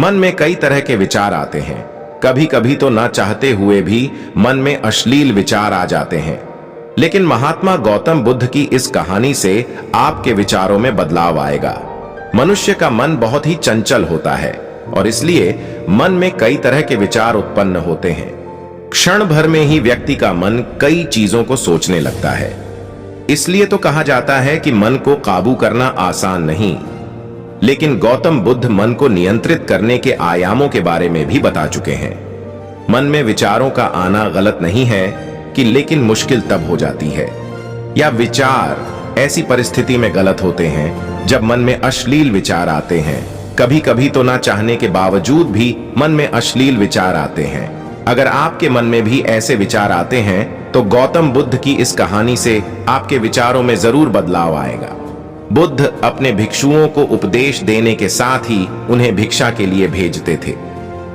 मन में कई तरह के विचार आते हैं। कभी कभी तो ना चाहते हुए भी मन में अश्लील विचार आ जाते हैं। लेकिन महात्मा गौतम बुद्ध की इस कहानी से आपके विचारों में बदलाव आएगा। मनुष्य का मन बहुत ही चंचल होता है और इसलिए मन में कई तरह के विचार उत्पन्न होते हैं। क्षण भर में ही व्यक्ति का मन कई चीजों को सोचने लगता है। इसलिए तो कहा जाता है कि मन को काबू करना आसान नहीं। लेकिन गौतम बुद्ध मन को नियंत्रित करने के आयामों के बारे में भी बता चुके हैं। मन में विचारों का आना गलत नहीं है कि लेकिन मुश्किल तब हो जाती है या विचार ऐसी परिस्थिति में गलत होते हैं जब मन में अश्लील विचार आते हैं। कभी कभी तो ना चाहने के बावजूद भी मन में अश्लील विचार आते हैं। अगर आपके मन में भी ऐसे विचार आते हैं तो गौतम बुद्ध की इस कहानी से आपके विचारों में जरूर बदलाव आएगा। बुद्ध अपने भिक्षुओं को उपदेश देने के साथ ही उन्हें भिक्षा के लिए भेजते थे।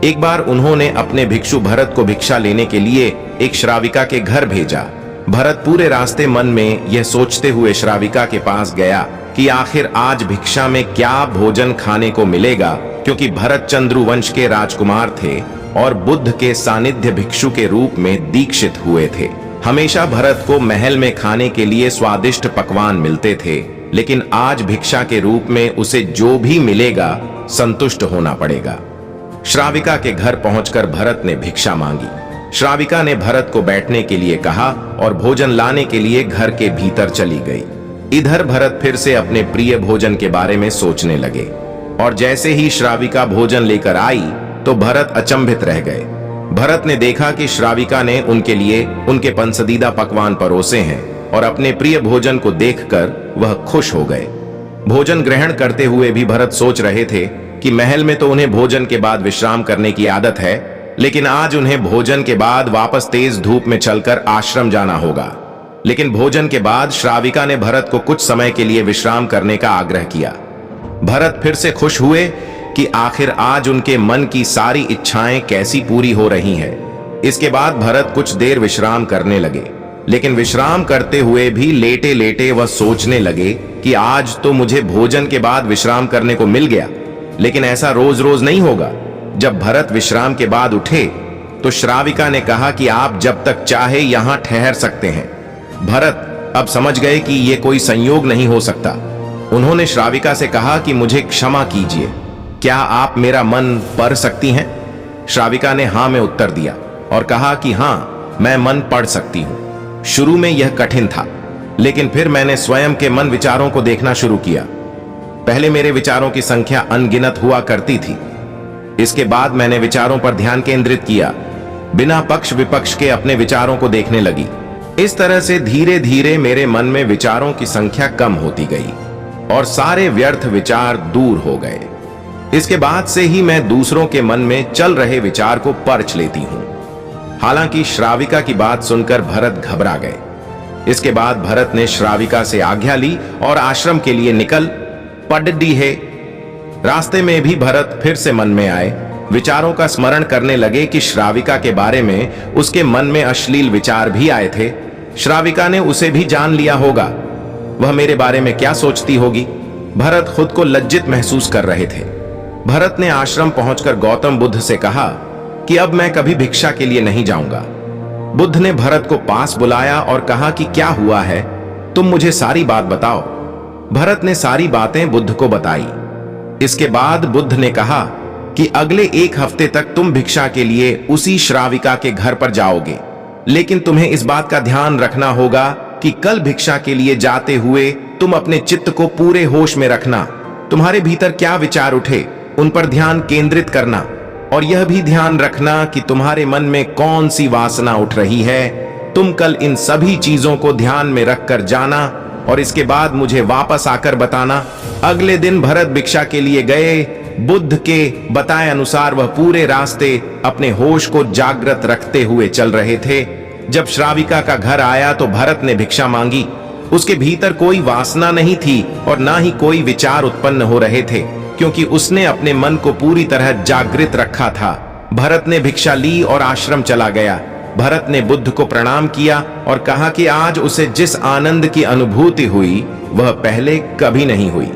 एक बार उन्होंने अपने भिक्षु भरत को भिक्षा लेने के लिए एक श्राविका के घर भेजा। भरत पूरे रास्ते मन में यह सोचते हुए श्राविका के पास गया कि आखिर आज भिक्षा में क्या भोजन खाने को मिलेगा, क्योंकि भरत चंद्रुवंश के राजकुमार थे और बुद्ध के सानिध्य भिक्षु के रूप में दीक्षित हुए थे। हमेशा भरत को महल में खाने के लिए स्वादिष्ट पकवान मिलते थे, लेकिन आज भिक्षा के रूप में उसे जो भी मिलेगा संतुष्ट होना पड़ेगा। श्राविका के घर पहुंचकर भरत ने भिक्षा मांगी। श्राविका ने भरत को बैठने के लिए कहा और भोजन लाने के लिए घर के भीतर चली गई। इधर भरत फिर से अपने प्रिय भोजन के बारे में सोचने लगे और जैसे ही श्राविका भोजन लेकर आई तो भरत अचंभित रह गए। भरत ने देखा कि श्राविका ने उनके लिए उनके पसंदीदा पकवान परोसे हैं और अपने प्रिय भोजन को देखकर वह खुश हो गए। भोजन ग्रहण करते हुए भी भरत सोच रहे थे कि महल में तो उन्हें भोजन के बाद विश्राम करने की आदत है, लेकिन आज उन्हें भोजन के बाद वापस तेज धूप में चलकर आश्रम जाना होगा। लेकिन भोजन के बाद श्राविका ने भरत को कुछ समय के लिए विश्राम करने का आग्रह किया। भरत फिर से खुश हुए कि आखिर आज उनके मन की सारी इच्छाएं कैसी पूरी हो रही हैं। इसके बाद भरत कुछ देर विश्राम करने लगे, लेकिन विश्राम करते हुए भी लेटे लेटे वह सोचने लगे कि आज तो मुझे भोजन के बाद विश्राम करने को मिल गया, लेकिन ऐसा रोज रोज नहीं होगा। जब भरत विश्राम के बाद उठे तो श्राविका ने कहा कि आप जब तक चाहे यहां ठहर सकते हैं। भरत अब समझ गए कि यह कोई संयोग नहीं हो सकता। उन्होंने श्राविका से कहा कि मुझे क्षमा कीजिए, क्या आप मेरा मन पढ़ सकती हैं? श्राविका ने हां में उत्तर दिया और कहा कि हां, मैं मन पढ़ सकती हूं। शुरू में यह कठिन था, लेकिन फिर मैंने स्वयं के मन विचारों को देखना शुरू किया। पहले मेरे विचारों की संख्या अनगिनत हुआ करती थी। इसके बाद मैंने विचारों पर ध्यान केंद्रित किया, बिना पक्ष विपक्ष के अपने विचारों को देखने लगी। इस तरह से धीरे धीरे मेरे मन में विचारों की संख्या कम होती गई और सारे व्यर्थ विचार दूर हो गए। इसके बाद से ही मैं दूसरों के मन में चल रहे विचार को परख लेती हूं। हालांकि श्राविका की बात सुनकर भरत घबरा गए। इसके बाद भरत ने श्राविका से आज्ञा ली और आश्रम के लिए निकल पड़े। रास्ते में भी भरत फिर से मन में आए, विचारों का स्मरण करने लगे कि श्राविका के बारे में उसके मन में अश्लील विचार भी आए थे। श्राविका ने उसे भी जान लिया होगा, वह मेरे बारे में क्या सोचती होगी। भरत खुद को लज्जित महसूस कर रहे थे। भरत ने आश्रम पहुंचकर गौतम बुद्ध से कहा कि अब मैं कभी भिक्षा के लिए नहीं जाऊंगा। बुद्ध ने भरत को पास बुलाया और कहा कि क्या हुआ है, तुम मुझे सारी बात बताओ। भरत ने सारी बातें बुद्ध को बताई। इसके बाद बुद्ध ने कहा कि अगले एक हफ्ते तक तुम भिक्षा के लिए उसी श्राविका के घर पर जाओगे, लेकिन तुम्हें इस बात का ध्यान रखना होगा कि कल भिक्षा के लिए जाते हुए तुम अपने चित्त को पूरे होश में रखना। तुम्हारे भीतर क्या विचार उठे उन पर ध्यान केंद्रित करना और यह भी ध्यान रखना कि तुम्हारे मन में कौन सी वासना उठ रही है। तुम कल इन सभी चीजों को ध्यान में रखकर जाना और इसके बाद मुझे वापस आकर बताना। अगले दिन भरत भिक्षा के लिए गए। बुद्ध के बताए अनुसार वह पूरे रास्ते अपने होश को जागृत रखते हुए चल रहे थे। जब श्राविका का घर आया तो भरत ने भिक्षा मांगी। उसके भीतर कोई वासना नहीं थी और ना ही कोई विचार उत्पन्न हो रहे थे, क्योंकि उसने अपने मन को पूरी तरह जागृत रखा था। भरत ने भिक्षा ली और आश्रम चला गया। भरत ने बुद्ध को प्रणाम किया और कहा कि आज उसे जिस आनंद की अनुभूति हुई वह पहले कभी नहीं हुई।